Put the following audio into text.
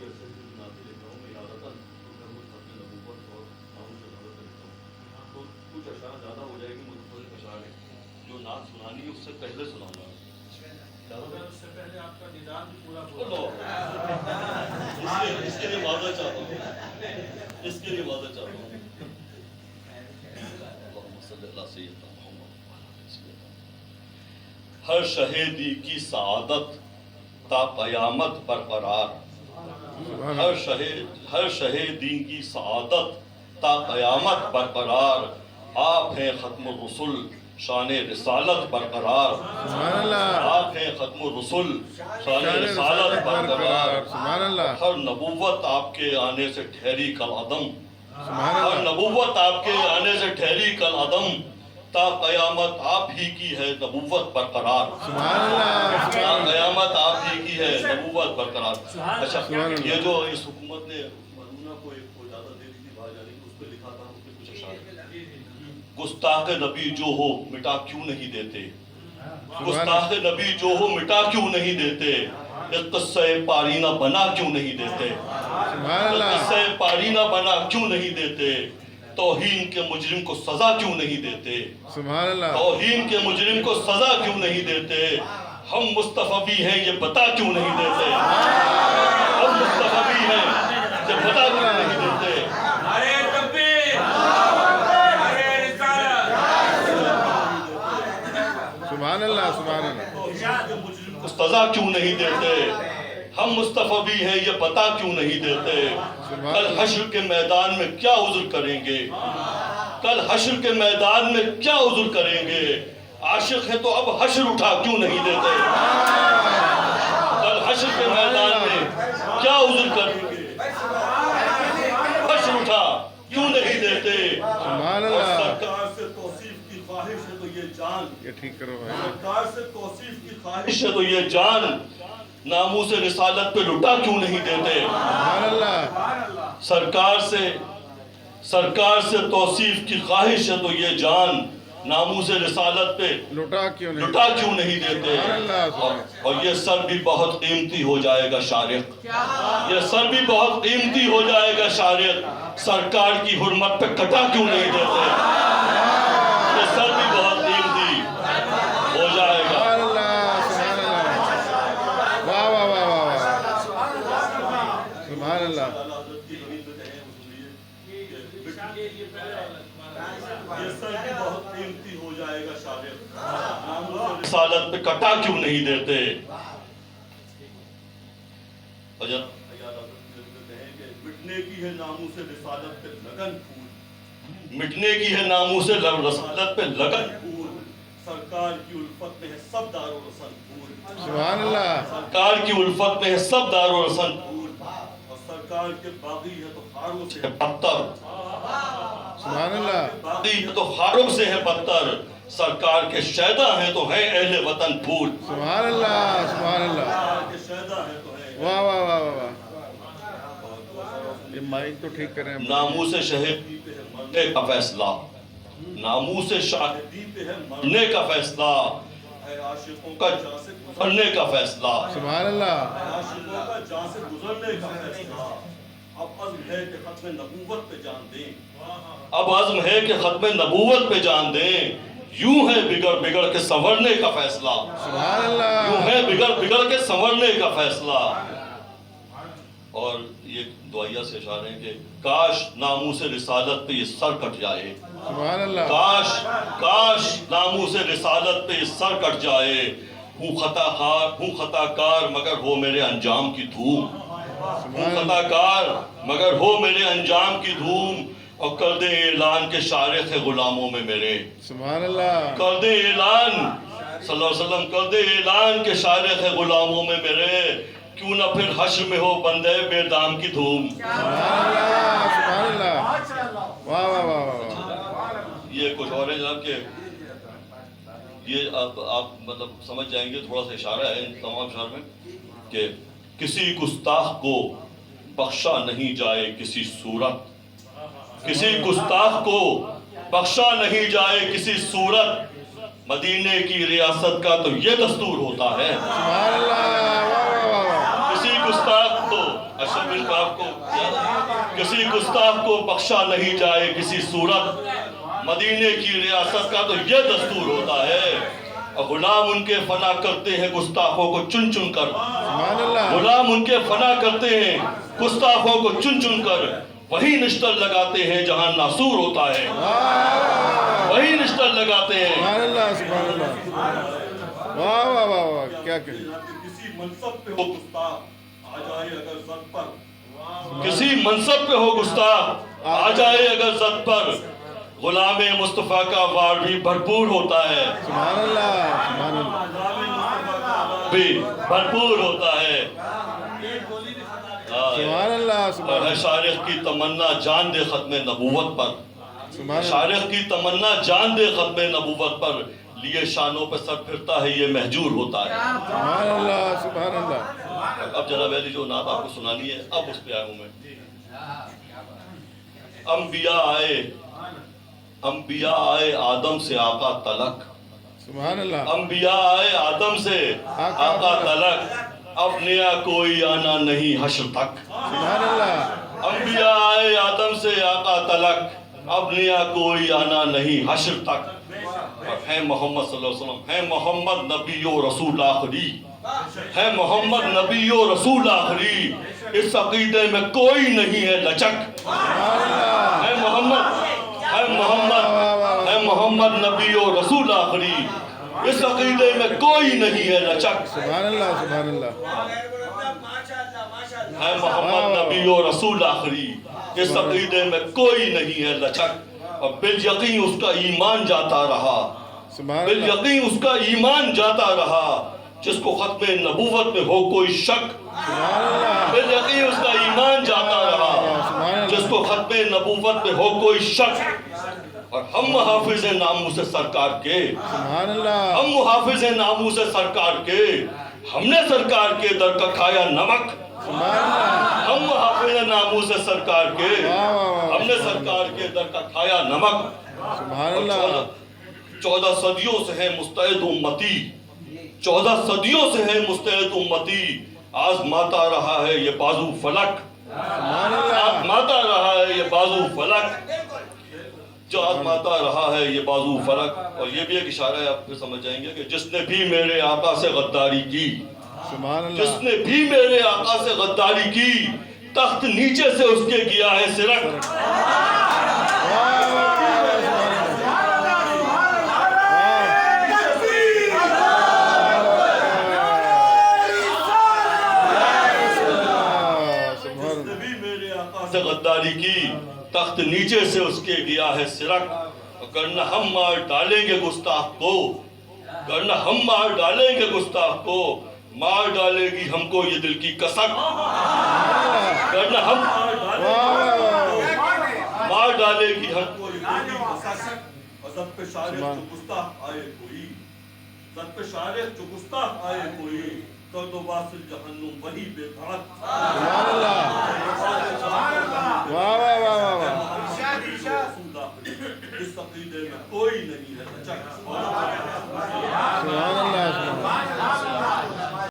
काफ़ी अरसे से नाते लिख रहा हूँ, मैं ज़्यादातर खत्म नबूवत और नामूस रसालत पे लिखता हूँ, तो कुछ अशार ज़्यादा हो जाएगी, मुतफ़र्रिक़ अशार है जो नात सुनानी है उससे पहले सुनाऊंगा। ज़्यादातर उससे पहले आपका निदान भी पूरा इसके लिए माज़रत चाहता हूँ, इसके लिए माज़रत चाहता हूँ। हर शहीदी की सआदत ता क़यामत बरक़रार, हर शहीदी की सआदत ता क़यामत बरक़रार, आप हैं ख़त्मुर रसूल शान रिसालत बरक़रार, आप हैं ख़त्मुर रसूल शान रिसालत बरक़रार। हर नबूवत आपके आने से ठहरी कल अदम, हर नबूवत आपके आने से ठहरी कल अदम, ता क़यामत आप ही की है नबूवत बरक़रार, ता क़यामत आप ही की है नबूवत बरक़रार। अच्छा, ये जो इस हुकूमत ने मरहूना को एक को ज़्यादा दे दी थी भाईजानी को, उस पर लिखा था, उसमें कुछ अशार, गुस्ताख़ नबी जो हो मिटा क्यों नहीं देते, गुस्ताख़ नबी जो हो मिटा क्यों नहीं देते, एक क़स्सा पारीना बना क्यों नहीं देते, क़स्सा पारीना बना क्यों नहीं देते, तौहीन के मुजरिम को सजा क्यों नहीं देते, तौहीन के मुजरिम को सजा क्यों नहीं देते, हम मुस्तफ़वी हैं ये बता क्यों नहीं देते, हम मुस्तफ़वी हैं ये बता क्यों नहीं देते। अरे तकबीर, अरे रिसालत, सुभान अल्लाह, सुभान अल्लाह। मुजरिम को सजा क्यों नहीं देते, हम मुस्तफ़वी हैं ये पता क्यों नहीं देते। कल हश्र के मैदान में क्या उज़्र करेंगे, कल हश्र के मैदान में क्या उज़्र करेंगे, आशिक है तो अब हश्र उठा क्यों नहीं देते, कल हश्र के मैदान में क्या उज़्र करेंगे, हश्र उठा क्यों नहीं देते। सरकार से तौसीफ की ख्वाहिश है तो ये जान, ये ठीक करो भाई, सरकार से तौसीफ की ख्वाहिश है तो ये जान, नामूस रिसालत पे लुटा क्यों नहीं देते। सरकार से तौसीफ की ख्वाहिश है तो ये जान, नामूस रिसालत पे लुटा क्यों नहीं देते। और ये सर भी बहुत कीमती हो जाएगा शारिक, ये सर भी बहुत कीमती हो जाएगा शारिक, सरकार की हुर्मत पे कटा क्यों नहीं देते, ये सर भी बहुत कीमती हो जाएगा। रिसालत पे कटा क्यों नहीं देते। मिटने की है नामूस रिसालत पे लगन फूल, मिटने की है नामूस रिसालत पे लगन फूल, सरकार की उल्फत में है सब दारो रसन फूल, सुभान अल्लाह। सरकार की उल्फत में है सब दारो रसन फूल, और सरकार के बागी है तो खारों से है पत्थर, सुभान अल्लाह। बागी है तो खारों से है पत्थर, सरकार के शैदा हैं तो है अहले वतन फूल, सुभान अल्लाह, सुभान अल्लाह। सरकार के शैदा हैं तो है। वाह वाह वाह वाह। ये माइक तो ठीक करें। नामूस शहीदी पे है मरने का फैसला, नामूस शहीदी पे है मरने का फैसला, है आशिकों का जान से गुजरने का फैसला, सुभान अल्लाह। आशिकों का जान से गुजरने का फैसला। अब अज़्म है कि खत्म नबूवत पे जान दें, अब अज़्म है कि खत्म नबूवत पे जान दें, यूं है बिगड़ बिगड़ के संवरने का फैसला, सुभान अल्लाह। यूं है बिगड़ बिगड़ के संवरने का फैसला। और ये दुआया से इशारे हैं कि काश नामूस रिसालत पे ये सर कट जाए, सुभान अल्लाह। काश नामूस रिसालत पे ये सर कट जाए, हूँ खताकार मगर हो मेरे अंजाम की धूम, हूँ खताकार मगर हो मेरे अंजाम की धूम, और कर दे ऐलान के शारिक है गुलामों में मेरे, सुभान अल्लाह। कर दे ऐलान सल्लल्लाहु अलैहि वसल्लम, कर दे ऐलान के शारिक है गुलामों में मेरे, क्यों ना फिर हश्र में हो बंदे बेदाम की धूम। सुभान अल्लाह, वाह वाह वाह वाह। ये कुछ और है जनाब के ये आप मतलब समझ जाएंगे, थोड़ा सा इशारा है इन तमाम इशारों में कि किसी गुस्ताख को बख्शा नहीं जाए किसी सूरत, किसी गुस्ताख को बख्शा नहीं जाए किसी सूरत, मदीने की रियासत का तो ये दस्तूर होता है। सुभान अल्लाह, वाह वाह वाह। किसी गुस्ताख को, अशद بالکل آپ کو کسی گستاخ کو بخشا نہیں جائے کسی صورت، مدینے کی ریاست کا تو یہ دستور ہوتا ہے۔ غلام ان کے فنا کرتے ہیں گستاخوں کو چن چن کر، سبحان اللہ، غلام ان کے فنا کرتے ہیں گستاخوں کو چن چن کر، وہی نشتر لگاتے ہیں جہاں ناسور ہوتا ہے، وہی نشتر لگاتے ہیں۔ سبحان اللہ، سبحان اللہ، واہ واہ واہ واہ، کیا کہیں، کسی منصب پہ ہو گستاخ آ جائے اگر زد پر، کسی منصب پہ ہو گستاخ آ جائے اگر زد پر، غلام مصطفیٰ کا وار بھی بھرپور ہوتا ہے، سبحان اللہ، سبحان اللہ، بھی بھرپور ہوتا ہے۔ سبحان اللہ، سبحان اور ہے اللہ، شارق کی تمنا جان دے ختم نبوت پر، سبحان اللہ، شارق کی تمنا جان دے ختم نبوت پر، لیے شانوں پہ سر پھرتا ہے یہ مہجور ہوتا ہے۔ سبحان اللہ، سبحان اللہ، اب جناب علی جو نعت آپ کو سنانی ہے اب اس پہ آیا ہوں میں۔ انبیاء آئے آدم سے آقا تلک، سبحان اللہ، انبیاء آئے آدم سے آقا تلک، اب نیا کوئی آنا نہیں حشر تک۔ سبحان اللہ، انبیاء آئے آدم سے آقا تلک، اب نیا کوئی آنا نہیں حشر تک۔ اور ہے محمد صلی اللہ علیہ وسلم، ہے محمد نبی و رسول آخری، ہے محمد نبی و رسول آخری، اس عقیدے میں کوئی نہیں ہے لچک۔ سبحان اللہ، ہے محمد، ہے محمد، ہے محمد نبی و رسول آخری، اس عقیدے میں کوئی نہیں ہے لچک۔ سبحان اللہ، سبحان اللہ، ہے محمد نبی و رسول آخری، اس عقیدے میں کوئی نہیں ہے لچک۔ اور بالیقین اس کا ایمان جاتا رہا، سبحان اللہ، بالیقین اس کا ایمان جاتا رہا، جس کو ختم نبوت میں ہو کوئی شک، سبحان اللہ، بالیقین اس کا ایمان جاتا رہا، جس کو ختم نبوت میں ہو کوئی شک۔ اور ہم محافظ ناموس سرکار کے، سبحان اللہ، ہم محافظ ناموس سرکار کے، ہم نے سرکار کے در کا کھایا نمک۔ سبحان اللہ، ہم محافظ ناموس سرکار کے، واہ واہ واہ، ہم نے سرکار کے در کا کھایا نمک۔ سبحان اللہ، 14 صدیوں سے ہے مستعد امتی، 14 صدیوں سے ہے مستعد امتی، آزماتا رہا ہے یہ بازو فلک، سبحان اللہ، آزماتا رہا ہے یہ بازو فلک، جو آزماتا رہا ہے یہ بازو فلک۔ اور یہ بھی ایک اشارہ ہے، آپ پھر سمجھ جائیں گے کہ جس نے بھی میرے آقا سے غداری کی، سبحان جس اللہ، نے بھی میرے آقا سے غداری کی، تخت نیچے سے اس کے گیا ہے سرک۔ واہ واہ واہ، سبحان اللہ، سبحان اللہ، بھی میرے آقا سے غداری کی، تخت نیچے سے اس کے گیا ہے سرک۔ کرنا ہم مار ڈالیں گے گستاخ کو، کرنا ہم مار ڈالیں گے گستاخ کو، مار ڈالے گی ہم کو یہ دل کی کسک۔ کرنا ہم مار ڈالے گی ہم کو یہ دل کی کسک۔ اور زد پہ شارق جو گستاخ آئے کوئی، زد پہ شارق جو گستاخ آئے کوئی، کر دو واصل جہنم وہی بے دھڑک۔ سبحان اللہ،